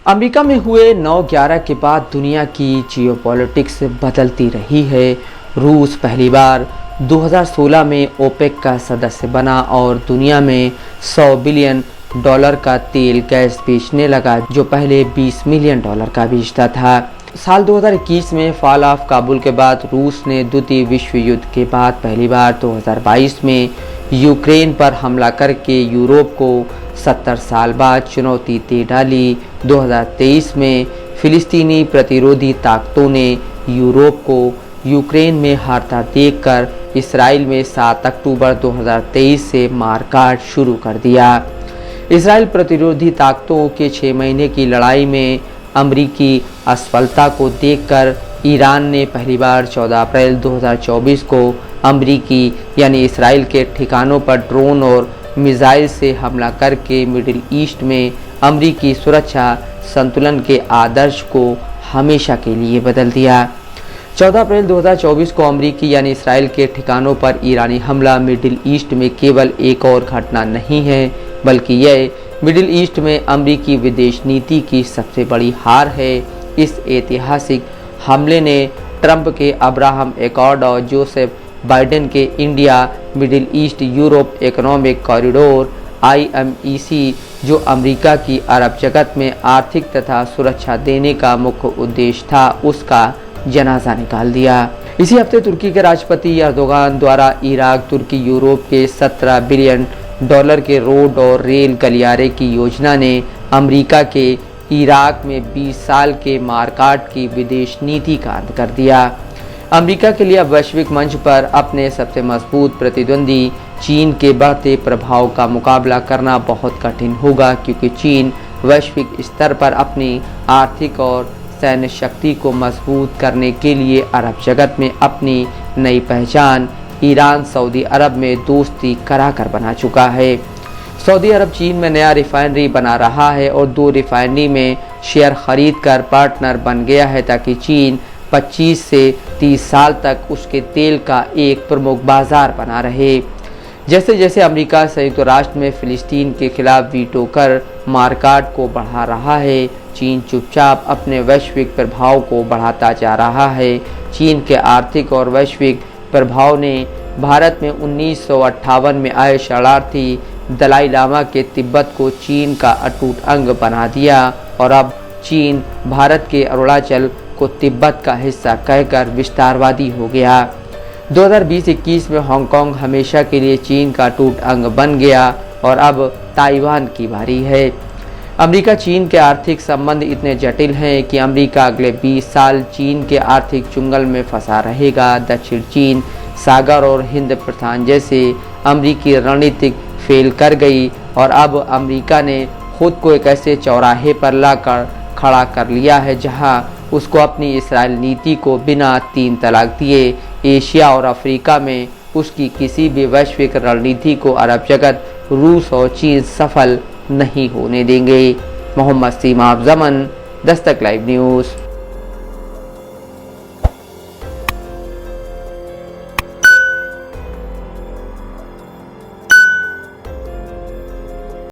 America में हुए 9/11 के बाद दुनिया की जियोपॉलिटिक्स बदलती रही है। रूस पहली बार 2016 में ओपेक का सदस्य बना और दुनिया में $100 बिलियन का तेल गैस बेचने लगा, जो पहले $20 मिलियन का बेचता था। साल 2021 में फॉल ऑफ काबुल के बाद रूस ने द्वितीय विश्व युद्ध के बाद पहली बार 2022 में यूक्रेन पर हमला करके यूरोप को 70 साल बाद चुनौती दे डाली। 2023 में फिलिस्तीनी प्रतिरोधी ताकतों ने यूरोप को यूक्रेन में हारता देखकर इसराइल में 7 अक्टूबर 2023 से मारकाट शुरू कर दिया। इसराइल प्रतिरोधी ताकतों के 6 महीने की लड़ाई में अमरीकी असफलता को देखकर ईरान ने पहली बार 14 अप्रैल 2024 को अमरीकी यानी इसराइल के ठिकानों पर ड्रोन और मिसाइल से हमला करके मिडिल ईस्ट में अमरीकी सुरक्षा संतुलन के आदर्श को हमेशा के लिए बदल दिया। 14 अप्रैल 2024 को अमरीकी यानी इसराइल के ठिकानों पर ईरानी हमला मिडिल ईस्ट में केवल एक और घटना नहीं है, बल्कि यह मिडिल ईस्ट में अमरीकी विदेश नीति की सबसे बड़ी हार है। इस ऐतिहासिक हमले ने ट्रंप के अब्राहम एकॉर्ड और जोसेफ बाइडेन के India middle east Europe economic corridor IMEC, जो अमेरिका की अरब जगत में आर्थिक तथा सुरक्षा देने का मुख्य उद्देश्य था, उसका जनाजा निकाल दिया। इसी हफ्ते तुर्की के राष्ट्रपति एर्दोगान द्वारा इराक तुर्की यूरोप के $17 बिलियन के रोड और रेल गलियारे की योजना ने अमेरिका के इराक में 20 साल के मारकाट की विदेश नीति का अंत कर दिया। अमेरिका के लिए अब वैश्विक मंच पर अपने सबसे मजबूत प्रतिद्वंदी चीन के बढ़ते प्रभाव का मुकाबला करना बहुत कठिन होगा, क्योंकि चीन वैश्विक स्तर पर अपनी आर्थिक और सैन्य शक्ति को मजबूत करने के लिए अरब जगत में अपनी नई पहचान ईरान सऊदी अरब में दोस्ती कराकर बना चुका है। सऊदी अरब चीन में नया रिफाइनरी बना रहा है और 2 रिफाइनरी में शेयर खरीद कर पार्टनर बन गया है, ताकि चीन 25 से 30 साल तक उसके तेल का एक प्रमुख बाजार बना रहे। जैसे जैसे अमेरिका संयुक्त राष्ट्र में फिलिस्तीन के खिलाफ वीटो कर मारकाट को बढ़ा रहा है, चीन चुपचाप अपने वैश्विक प्रभाव को बढ़ाता जा रहा है। चीन के आर्थिक और वैश्विक प्रभाव ने भारत में 1958 में आए शरणार्थी दलाई लामा के तिब्बत को चीन का अटूट अंग बना दिया और अब चीन भारत के अरुणाचल को तिब्बत का हिस्सा कहकर विस्तारवादी हो गया। 2020-21 में हांगकांग हमेशा के लिए चीन का अटूट अंग बन गया और अब ताइवान की बारी है। अमेरिका चीन के आर्थिक संबंध इतने जटिल हैं कि अमेरिका अगले 20 साल चीन के आर्थिक चुंगल में फंसा रहेगा। दक्षिण चीन सागर और हिंद प्रशांत जैसे अमेरिकी रणनीतिक फेल कर गई और अब अमेरिका ने खुद को एक ऐसे चौराहे पर लाकर खड़ा कर लिया है जहां उसको अपनी इसराइल नीति को बिना 3 तलाक दिए एशिया और अफ्रीका में उसकी किसी भी वैश्विक रणनीति को अरब जगत, रूस और चीन सफल नहीं होने देंगे। मोहम्मद सीमा अफजमन, दस्तक लाइव न्यूज़।